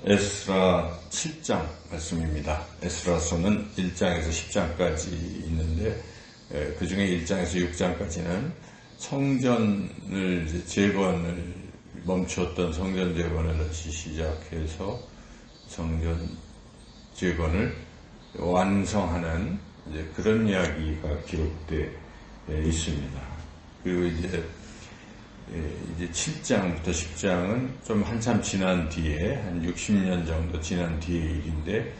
에스라 7장 말씀입니다. 에스라서는 1장에서 10장까지 있는데 그 중에 1장에서 6장까지는 성전을 재건을 멈췄던 성전 재건을 다시 시작해서 성전 재건을 완성하는 그런 이야기가 기록되어 있습니다. 그리고 이제 7장부터 10장은 좀 한참 지난 뒤에, 한 60년 정도 지난 뒤의 일인데,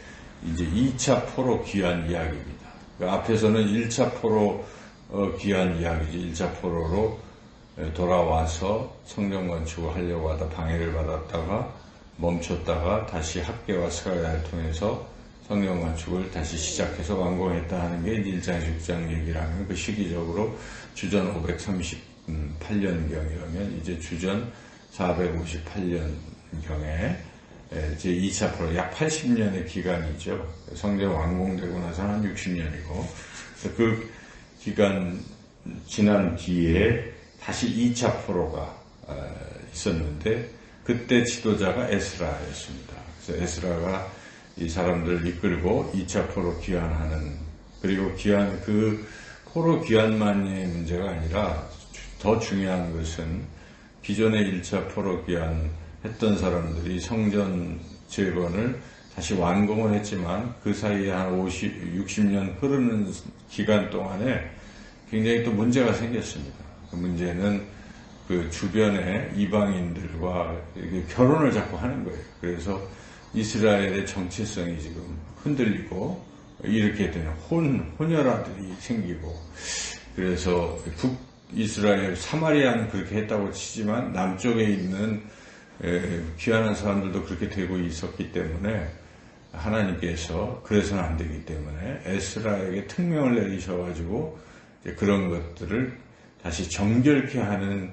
이제 2차 포로 귀환 이야기입니다. 그 앞에서는 1차 포로 귀환 이야기지, 1차 포로로 돌아와서 성전 건축을 하려고 하다 방해를 받았다가 멈췄다가 다시 학개와 스가랴를 통해서 성전 건축을 다시 시작해서 완공했다 하는 게 1장 6장 얘기라면, 그 시기적으로 주전 538년경이라면 이제 주전 458년경에 제 2차 포로 약 80년의 기간이죠. 성전 완공되고 나서 한 60년이고, 그 기간 지난 뒤에 다시 2차 포로가 있었는데, 그때 지도자가 에스라였습니다. 그래서 에스라가 이 사람들을 이끌고 2차 포로 귀환하는, 그리고 그 포로 귀환만의 문제가 아니라 더 중요한 것은 기존의 1차 포로 귀환했던 사람들이 성전 재건을 다시 완공을 했지만 그 사이에 한 60년 흐르는 기간 동안에 굉장히 또 문제가 생겼습니다. 그 문제는 그 주변의 이방인들과 결혼을 자꾸 하는 거예요. 그래서 이스라엘의 정체성이 지금 흔들리고, 이렇게 되는 혼혈아들이 생기고, 그래서 북이스라엘 사마리아는 그렇게 했다고 치지만 남쪽에 있는 귀환한 사람들도 그렇게 되고 있었기 때문에 하나님께서 그래서는 안 되기 때문에 에스라에게 특명을 내리셔가지고 그런 것들을 다시 정결케 하는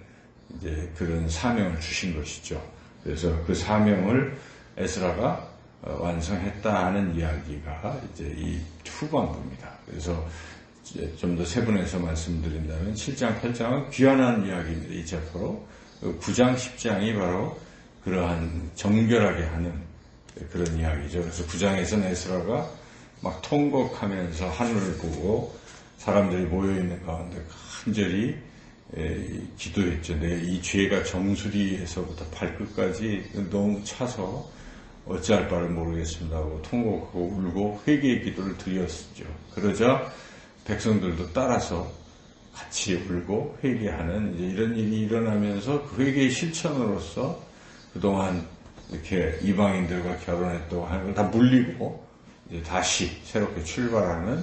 이제 그런 사명을 주신 것이죠. 그래서 그 사명을 에스라가 완성했다 하는 이야기가 이제 이 후반부입니다. 그래서 좀 더 세분해서 말씀드린다면 7장, 8장은 귀환한 이야기입니다. 2차 포로. 9장, 10장이 바로 그러한 정결하게 하는 그런 이야기죠. 그래서 9장에서는 에스라가 막 통곡하면서 하늘을 보고 사람들이 모여있는 가운데 간절히 기도했죠. 내 이 죄가 정수리에서부터 발끝까지 너무 차서 어찌할 바를 모르겠습니다 하고 통곡하고 울고 회개의 기도를 드렸죠. 그러자 백성들도 따라서 같이 울고 회개하는 이제 이런 일이 일어나면서 그 회개의 실천으로서 그동안 이렇게 이방인들과 결혼했다고 하는 걸 다 물리고 이제 다시 새롭게 출발하는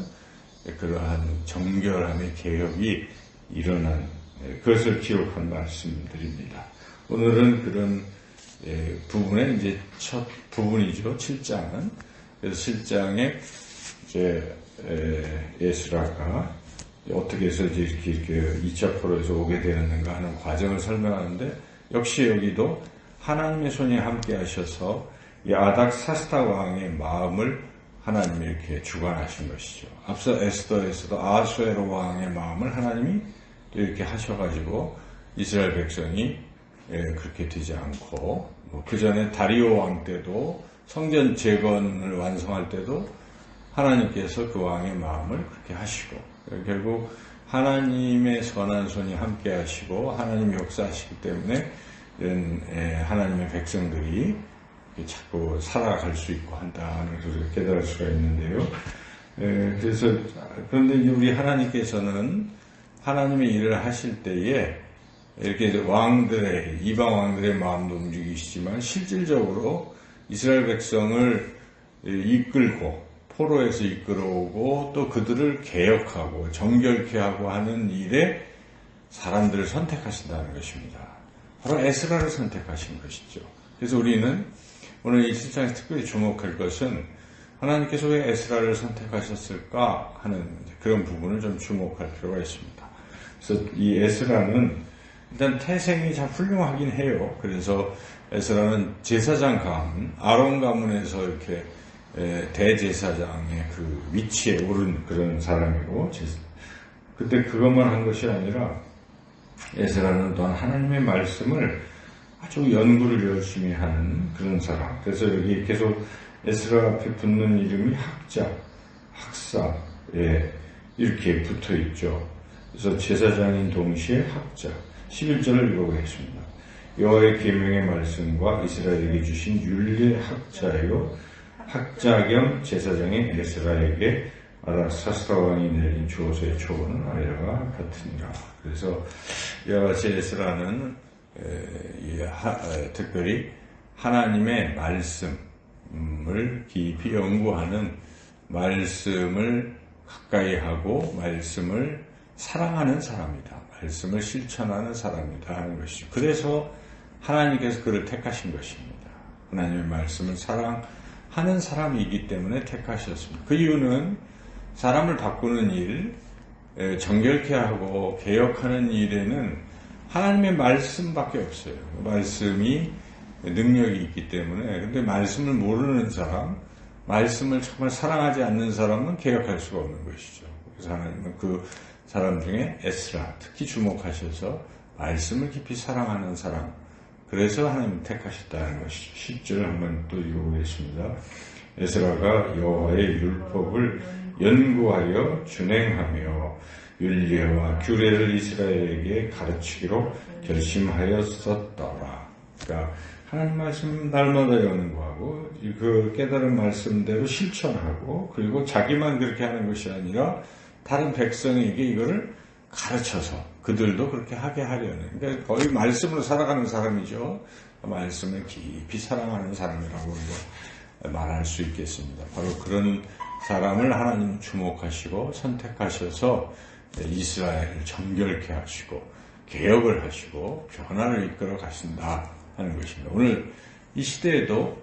그러한 정결함의 개혁이 일어난 그것을 기록한 말씀드립니다. 오늘은 그런 부분의 이제 첫 부분이죠. 7장은. 그래서 7장에 이제 에스라가 어떻게 해서 이렇게 2차 포로에서 오게 되는가 하는 과정을 설명하는데, 역시 여기도 하나님의 손이 함께 하셔서 이 아닥사스다 왕의 마음을 하나님이 이렇게 주관하신 것이죠. 앞서 에스더에서도 아수에로 왕의 마음을 하나님이 또 이렇게 하셔가지고 이스라엘 백성이 그렇게 되지 않고, 그 전에 다리오 왕 때도 성전 재건을 완성할 때도 하나님께서 그 왕의 마음을 그렇게 하시고, 결국 하나님의 선한 손이 함께 하시고 하나님이 역사하시기 때문에 이런 하나님의 백성들이 자꾸 살아갈 수 있고 한다는 것을 깨달을 수가 있는데요. 그래서 그런데 이제 우리 하나님께서는 하나님의 일을 하실 때에 이렇게 왕들의, 이방 왕들의 마음도 움직이시지만 실질적으로 이스라엘 백성을 이끌고 포로에서 이끌어오고 또 그들을 개혁하고 정결케 하고 하는 일에 사람들을 선택하신다는 것입니다. 바로 에스라를 선택하신 것이죠. 그래서 우리는 오늘 이 7장에서 특별히 주목할 것은 하나님께서 왜 에스라를 선택하셨을까 하는 그런 부분을 좀 주목할 필요가 있습니다. 그래서 이 에스라는 일단 태생이 참 훌륭하긴 해요. 그래서 에스라는 제사장 가문, 아론 가문에서 이렇게 대제사장의 그 위치에 오른 그런 사람이고, 그때 그것만 한 것이 아니라 에스라는 또한 하나님의 말씀을 아주 연구를 열심히 하는 그런 사람. 그래서 여기 계속 에스라 앞에 붙는 이름이 학자, 학사, 이렇게 붙어 있죠. 그래서 제사장인 동시에 학자. 11절을 읽어보겠습니다. 여호와의 계명의 말씀과 이스라엘에게 주신 율례 학자요 학자 겸 제사장인 에스라에게 아닥사스다 왕이 내린 조서의 초본은 아래와 같으니라. 그래서 이와 같이 에스라는 특별히 하나님의 말씀을 깊이 연구하는, 말씀을 가까이 하고 말씀을 사랑하는 사람이다. 말씀을 실천하는 사람이다 하는 것이죠. 그래서 하나님께서 그를 택하신 것입니다. 하나님의 말씀을 사랑하는 사람이기 때문에 택하셨습니다. 그 이유는 사람을 바꾸는 일, 정결케 하고 개혁하는 일에는 하나님의 말씀밖에 없어요. 말씀이 능력이 있기 때문에. 근데 말씀을 모르는 사람, 말씀을 정말 사랑하지 않는 사람은 개혁할 수가 없는 것이죠. 그래서 하나님은 그 사람 중에 에스라 특히 주목하셔서 말씀을 깊이 사랑하는 사람, 그래서 하나님을 택하셨다는 것이죠. 10절 한번 또 읽어보겠습니다. 에스라가 여호와의 율법을 연구하여 준행하며 율례와 규례를 이스라엘에게 가르치기로 결심하였었더라. 그러니까 하나님 말씀 날마다 연구하고 그 깨달은 말씀대로 실천하고, 그리고 자기만 그렇게 하는 것이 아니라 다른 백성에게 이거를 가르쳐서 그들도 그렇게 하게 하려는, 그러니까 거의 말씀으로 살아가는 사람이죠. 말씀을 깊이 사랑하는 사람이라고 말할 수 있겠습니다. 바로 그런 사람을 하나님 주목하시고 선택하셔서 이스라엘을 정결케 하시고 개혁을 하시고 변화를 이끌어 가신다 하는 것입니다. 오늘 이 시대에도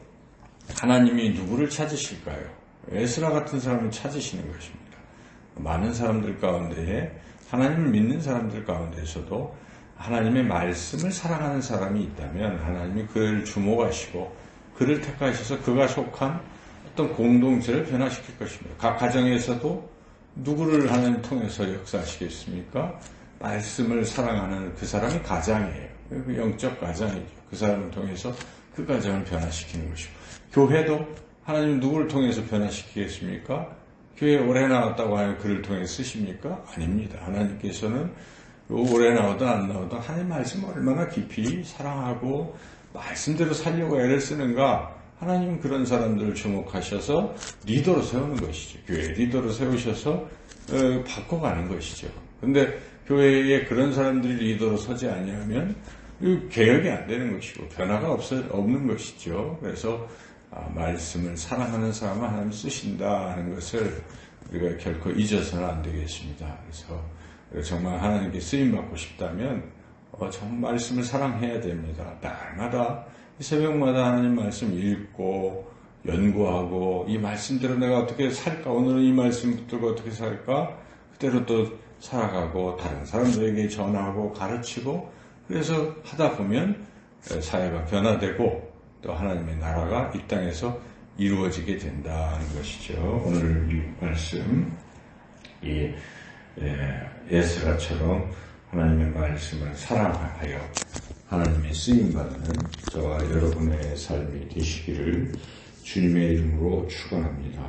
하나님이 누구를 찾으실까요? 에스라 같은 사람을 찾으시는 것입니다. 많은 사람들 가운데에, 하나님을 믿는 사람들 가운데서도 하나님의 말씀을 사랑하는 사람이 있다면 하나님이 그를 주목하시고 그를 택하셔서 그가 속한 어떤 공동체를 변화시킬 것입니다. 각 가정에서도 누구를 하나님 통해서 역사하시겠습니까? 말씀을 사랑하는 그 사람이 가장이에요. 영적 가장이죠. 그 사람을 통해서 그 가정을 변화시키는 것이고, 교회도 하나님 누구를 통해서 변화시키겠습니까? 교회에 오래 나왔다고 하면 그를 통해 쓰십니까? 아닙니다. 하나님께서는 오래 나오든 안 나오든 하나님 말씀을 얼마나 깊이 사랑하고 말씀대로 살려고 애를 쓰는가, 하나님은 그런 사람들을 주목하셔서 리더로 세우는 것이죠. 교회 리더로 세우셔서 바꿔가는 것이죠. 근데 교회에 그런 사람들이 리더로 서지 아니하면 개혁이 안 되는 것이고 변화가 없는 것이죠. 그래서 말씀을 사랑하는 사람을 하나님 쓰신다 하는 것을 우리가 결코 잊어서는 안 되겠습니다. 그래서 정말 하나님께 쓰임받고 싶다면 정말 말씀을 사랑해야 됩니다. 날마다 새벽마다 하나님 말씀 읽고 연구하고, 이 말씀대로 내가 어떻게 살까, 오늘은 이 말씀 붙들고 어떻게 살까, 그대로 또 살아가고 다른 사람들에게 전하고 가르치고, 그래서 하다 보면 사회가 변화되고 또 하나님의 나라가 이 땅에서 이루어지게 된다는 것이죠. 오늘 이 말씀, 에스라처럼 하나님의 말씀을 사랑하여 하나님의 쓰임받는 저와 여러분의 삶이 되시기를 주님의 이름으로 축원합니다.